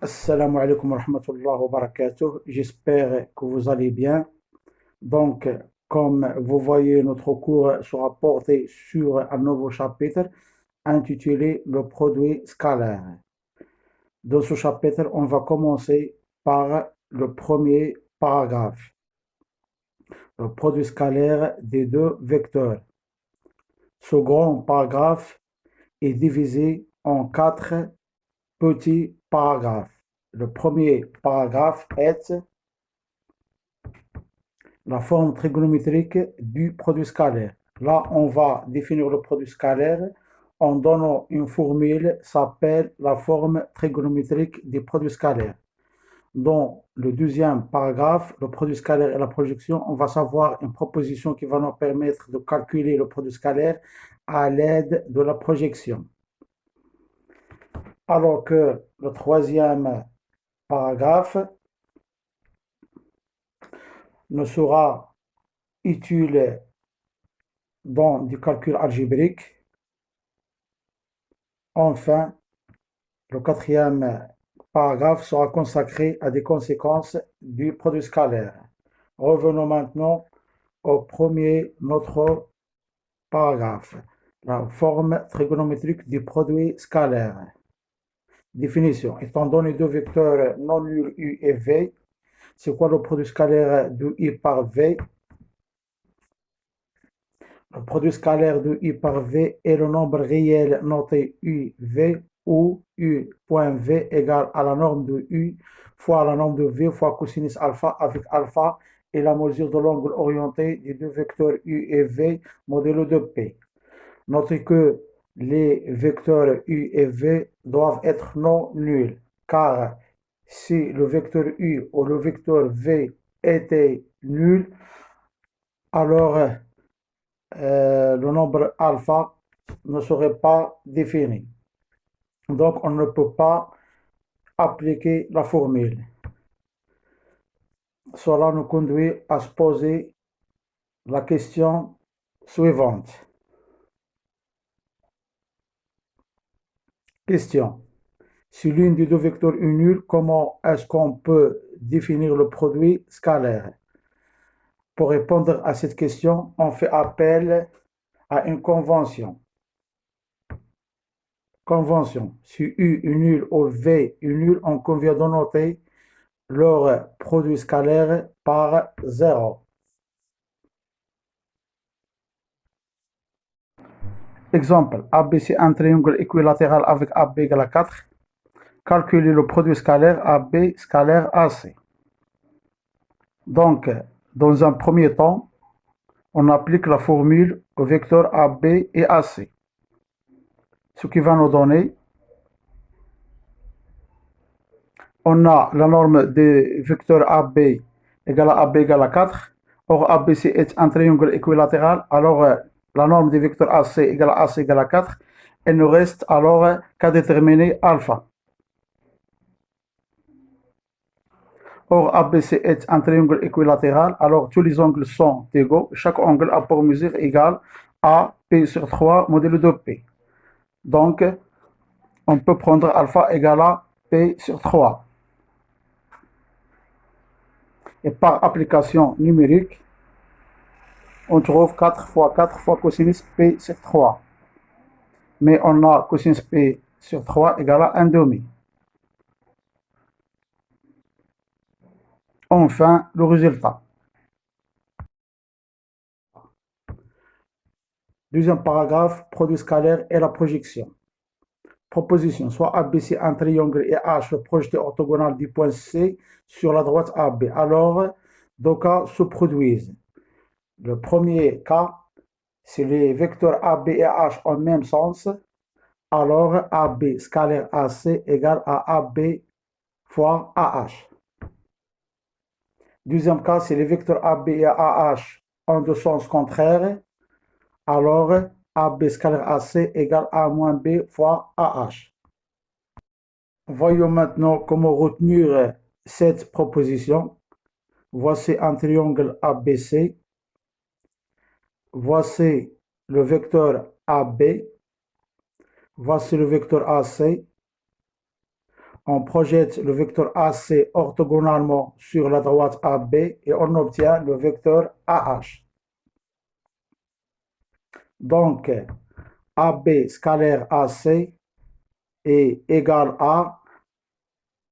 Assalamu alaikum wa rahmatullahi wa barakatuh. J'espère que vous allez bien. Donc, comme vous voyez, notre cours sera porté sur un nouveau chapitre intitulé Le produit scalaire. Dans ce chapitre, on va commencer par le premier paragraphe. Le produit scalaire des deux vecteurs. Ce grand paragraphe est divisé en 4 petits paragraphes. Le premier paragraphe est la forme trigonométrique du produit scalaire. Là, on va définir le produit scalaire en donnant une formule qui s'appelle la forme trigonométrique du produit scalaire. Dans le deuxième paragraphe, le produit scalaire et la projection, on va savoir une proposition qui va nous permettre de calculer le produit scalaire à l'aide de la projection. Alors que le troisième paragraphe ne sera utile dans du calcul algébrique. Enfin, le quatrième paragraphe sera consacré à des conséquences du produit scalaire. Revenons maintenant au premier notre paragraphe, la forme trigonométrique du produit scalaire. Définition. Étant donné deux vecteurs non nuls U et V, c'est quoi le produit scalaire de U par V? Le produit scalaire de U par V est le nombre réel noté UV où U.V égale à la norme de U fois la norme de V fois cosinus alpha avec alpha et la mesure de l'angle orienté des deux vecteurs U et V modulo de P. Notez que les vecteurs U et V doivent être non nuls, car si le vecteur U ou le vecteur V était nul, alors le nombre alpha ne serait pas défini. Donc, on ne peut pas appliquer la formule. Cela nous conduit à se poser la question suivante. Question. Si l'une des deux vecteurs est nulle, comment est-ce qu'on peut définir le produit scalaire? Pour répondre à cette question, on fait appel à une convention. Convention. Si U est nul ou V est nul, on convient de noter leur produit scalaire par 0. Exemple, AB c'est un triangle équilatéral avec AB égale à 4. Calculer le produit scalaire AB scalaire AC. Donc, dans un premier temps, on applique la formule au vecteur AB et AC. Ce qui va nous donner, on a la norme des vecteurs AB égale à 4. Or, ABC est un triangle équilatéral, alors la norme des vecteurs AC égale à 4. Il ne reste alors qu'à déterminer alpha. Or, ABC est un triangle équilatéral, alors tous les angles sont égaux. Chaque angle a pour mesure égale à P sur 3 modulo de P. Donc, on peut prendre alpha égale à P sur 3. Et par application numérique, on trouve 4 fois 4 fois cosinus P sur 3. Mais on a cosinus P sur 3 égale à 1 demi. Enfin, le résultat. Deuxième paragraphe, produit scalaire et la projection. Proposition, soit ABC un triangle et H le projeté orthogonal du point C sur la droite AB. Alors, deux cas se produisent. Le premier cas, si les vecteurs AB et H ont le même sens, alors AB scalaire AC égale à AB fois AH. Deuxième cas, si les vecteurs AB et AH ont de sens contraires, alors AB scalaire AC égale A moins B fois AH. Voyons maintenant comment retenir cette proposition. Voici un triangle ABC. Voici le vecteur AB. Voici le vecteur AC. On projette le vecteur AC orthogonalement sur la droite AB et on obtient le vecteur AH. Donc, AB scalaire AC est égal à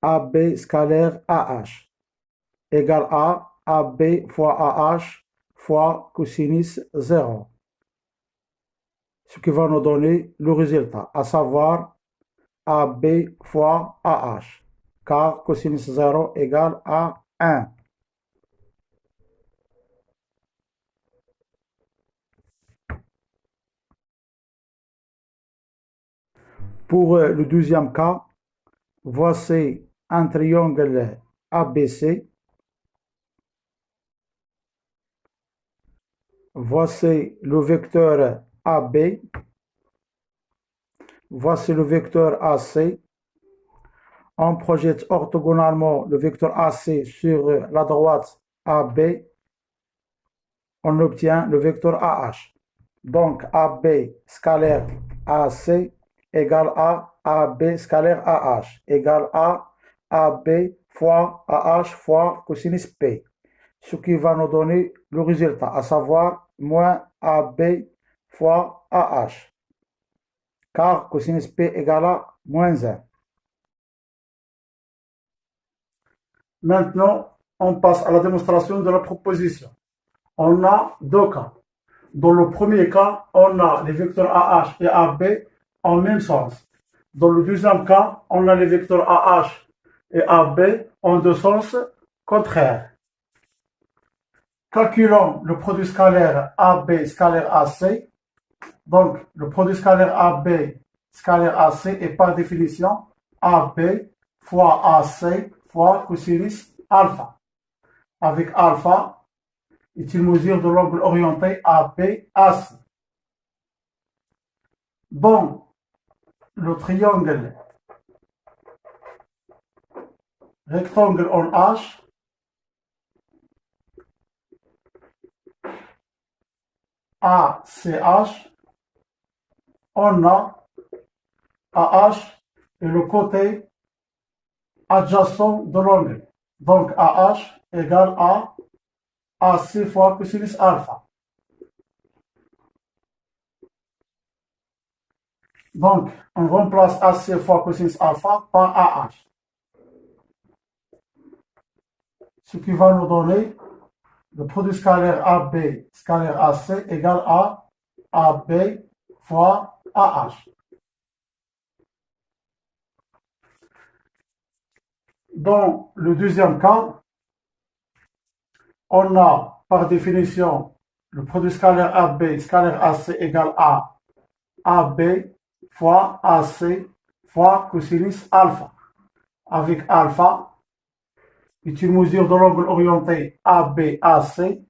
AB scalaire AH égale à AB fois AH fois cosinus 0. Ce qui va nous donner le résultat, à savoir AB fois AH, car cosinus 0 égale à 1. Pour le deuxième cas, voici un triangle ABC. Voici le vecteur AB. Voici le vecteur AC. On projette orthogonalement le vecteur AC sur la droite AB. On obtient le vecteur AH. Donc, AB scalaire AC égale à AB scalaire AH égale à AB fois AH fois cosinus P. Ce qui va nous donner le résultat, à savoir moins AB fois AH. Car cosinus P égale à moins 1. Maintenant, on passe à la démonstration de la proposition. On a deux cas. Dans le premier cas, on a les vecteurs AH et AB en même sens. Dans le deuxième cas, on a les vecteurs AH et AB en deux sens contraires. Calculons le produit scalaire AB scalaire AC. Donc, le produit scalaire AB scalaire AC est par définition AB fois AC fois cosinus alpha. Avec alpha, est une mesure de l'angle orienté AB-AC. Dans le triangle rectangle en H, ACH, on a AH et le côté adjacent de l'angle. Donc AH égale à AC fois cosinus alpha. Donc, on remplace AC fois cosinus alpha par AH. Ce qui va nous donner le produit scalaire AB scalaire AC égale à AB fois AH. Dans le deuxième cas, on a par définition le produit scalaire AB scalaire AC égale à AB fois AC fois cosinus alpha. Avec alpha, est une mesure de l'angle orienté AB-AC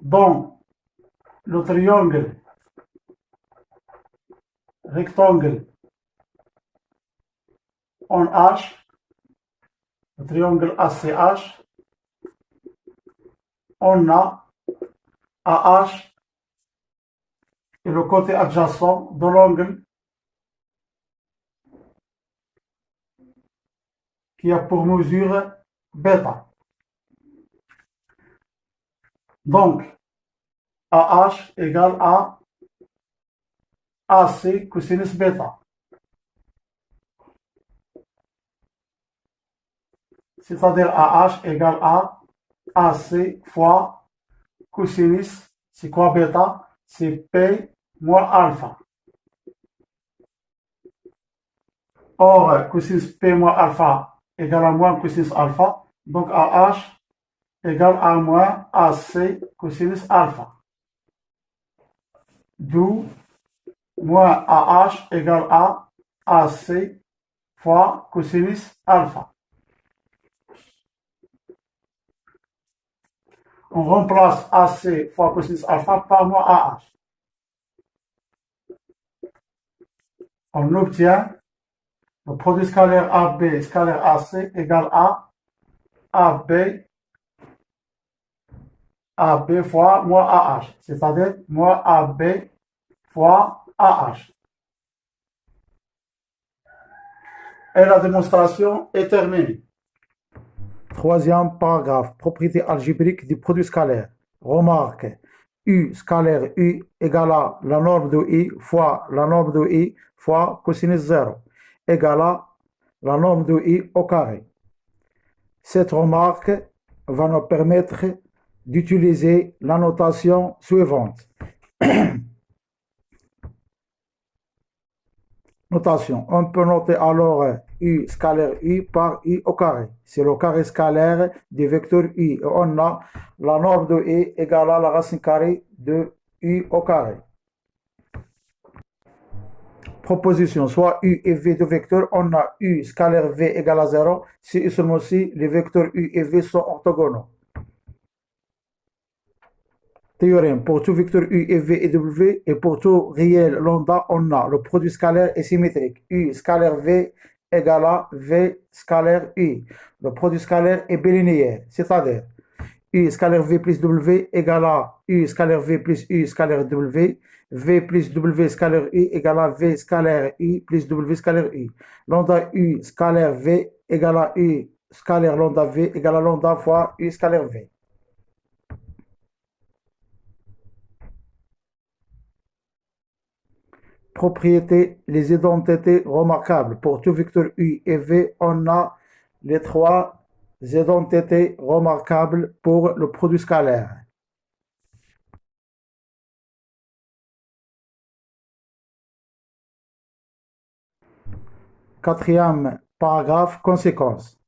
dans le triangle rectangle en H, le triangle ACH, on a AH et le côté adjacent de l'angle qui a pour mesure bêta. Donc, AH égale à AC cosinus bêta. C'est-à-dire AH égale à AC fois cosinus, c'est quoi bêta? C'est P moins alpha. Or, cosinus P moins alpha égale à moins cosinus alpha. Donc AH égale à moins AC cosinus alpha. D'où moins AH égale à AC fois cosinus alpha. On remplace AC fois cosinus alpha par moins AH. On obtient le produit scalaire AB scalaire AC égale à AB fois moins AH, c'est-à-dire moins AB fois AH. Et la démonstration est terminée. Troisième paragraphe, propriété algébrique du produit scalaire. Remarque, U scalaire U égale à la norme de I fois la norme de I fois cosinus 0 égale à la norme de I au carré. Cette remarque va nous permettre d'utiliser la notation suivante. Notation, on peut noter alors U scalaire U par U au carré. C'est le carré scalaire du vecteur U. Et on a la norme de U égale à la racine carrée de U au carré. Proposition, soit U et V de vecteurs, on a U scalaire V égale à 0 si et seulement si les vecteurs U et V sont orthogonaux. Théorème, pour tout vecteur U et V et W et pour tout réel lambda, on a le produit scalaire est symétrique. U scalaire V égale à V scalaire U. Le produit scalaire est bilinéaire, c'est-à-dire U scalaire V plus W égale à U scalaire V plus U scalaire W. V plus W scalaire U égale à V scalaire U plus W scalaire U. Lambda U scalaire V égale à U scalaire lambda V égale à lambda fois U scalaire V. Propriété, les identités remarquables. Pour tout vecteur U et V, on a les trois identités remarquables pour le produit scalaire. Quatrième paragraphe, conséquences.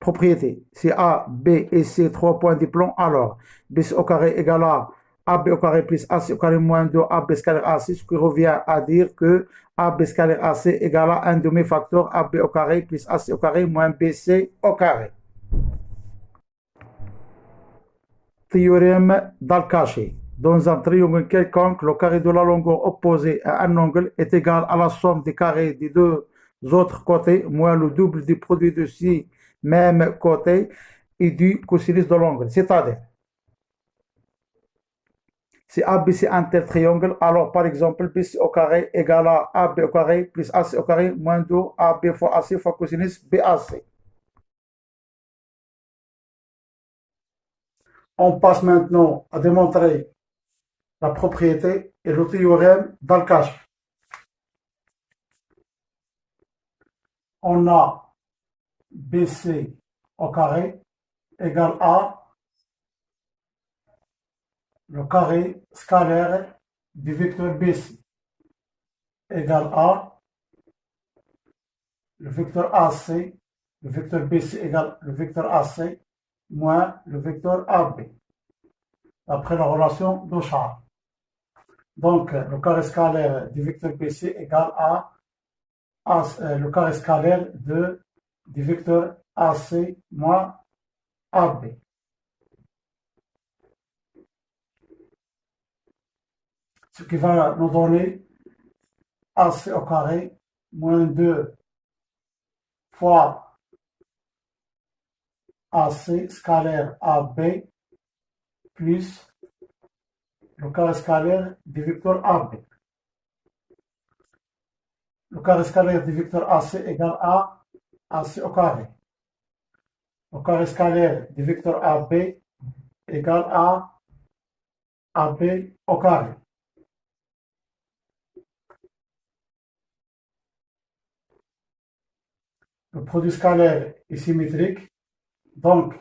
Propriété, si A, B et C, 3 points du plan, alors BC au carré égale à AB au carré plus AC au carré moins 2 AB scalaire AC, ce qui revient à dire que AB scalaire AC égale à un demi-facteur AB au carré plus AC au carré moins BC au carré. Théorème d'Al-Kachi. Dans un triangle quelconque, le carré de la longueur opposée à un angle est égal à la somme des carrés des deux autres côtés moins le double du produit de ces mêmes côtés et du cosinus de l'angle. C'est-à-dire, si AB c'est un tel triangle, alors par exemple BC au carré égale à AB au carré plus AC au carré moins 2 AB fois AC fois cosinus BAC. On passe maintenant à démontrer la propriété et le théorème d'Al-Kachi. On a BC au carré égale à le carré scalaire du vecteur BC égale à le vecteur AC, le vecteur BC égale le vecteur AC moins le vecteur AB, après la relation d'Auchard. Donc, le carré scalaire du vecteur BC égale à le carré scalaire du vecteur AC moins AB. Ce qui va nous donner AC au carré moins 2 fois AC scalaire AB plus le carré scalaire du vecteur AB. Le carré scalaire du vecteur AC égale à AC au carré. Le carré scalaire du vecteur AB égale à AB au carré. Le produit scalaire est symétrique, donc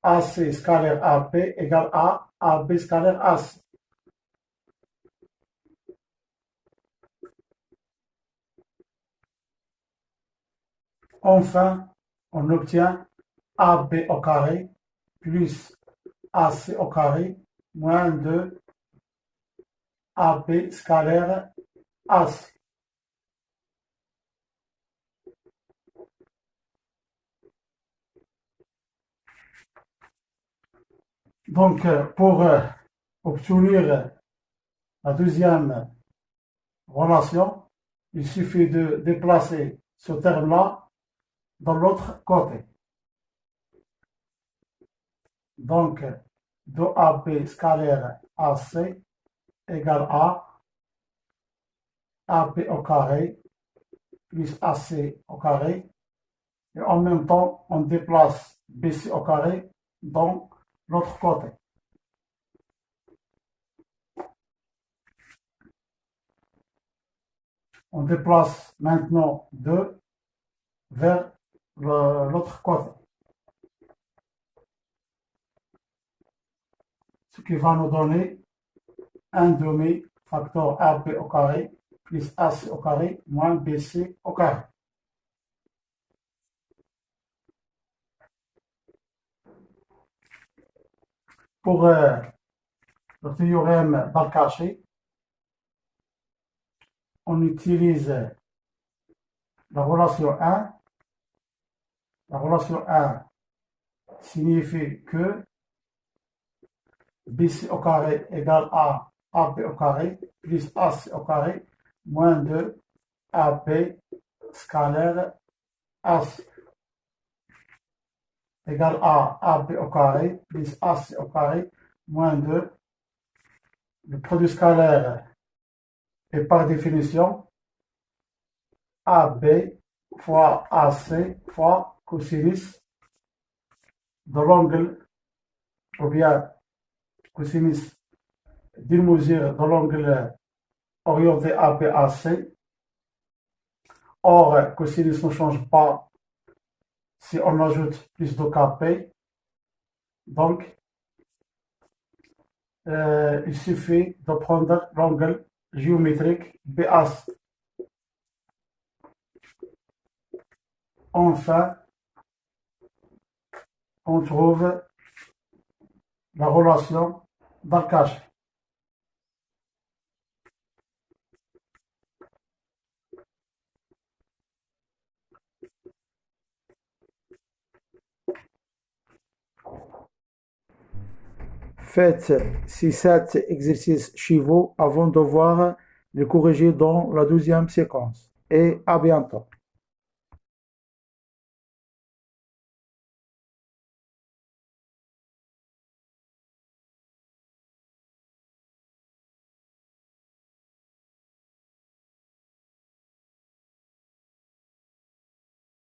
AC scalaire AB égale à AB scalaire AC. Enfin, on obtient AB au carré plus AC au carré moins 2 AB scalaire AC. Donc, pour obtenir la deuxième relation, il suffit de déplacer ce terme-là dans l'autre côté. Donc, 2AB scalaire AC égale à AB au carré plus AC au carré. Et en même temps, on déplace BC au carré dans l'autre côté. On déplace maintenant 2 vers l'autre côté. Ce qui va nous donner 1 demi facteur AB au carré plus AC au carré moins BC au carré. Pour le théorème d'Al-Kachi, on utilise la relation 1. La relation 1 signifie que BC au carré égale à AB au carré plus AC au carré moins 2 AB scalaire AC égale à AB au carré plus AC au carré moins 2. Le produit scalaire est par définition AB fois AC fois cosinus de l'angle, ou bien cosinus d'une mesure de l'angle orienté ABAC. Or, cosinus ne change pas si on ajoute plus de KP. Donc, il suffit de prendre l'angle géométrique BAC. Enfin, on trouve la relation d'Al-Kachi. Faites ces 7 exercices chez vous avant de voir les corriger dans la deuxième séquence. Et à bientôt.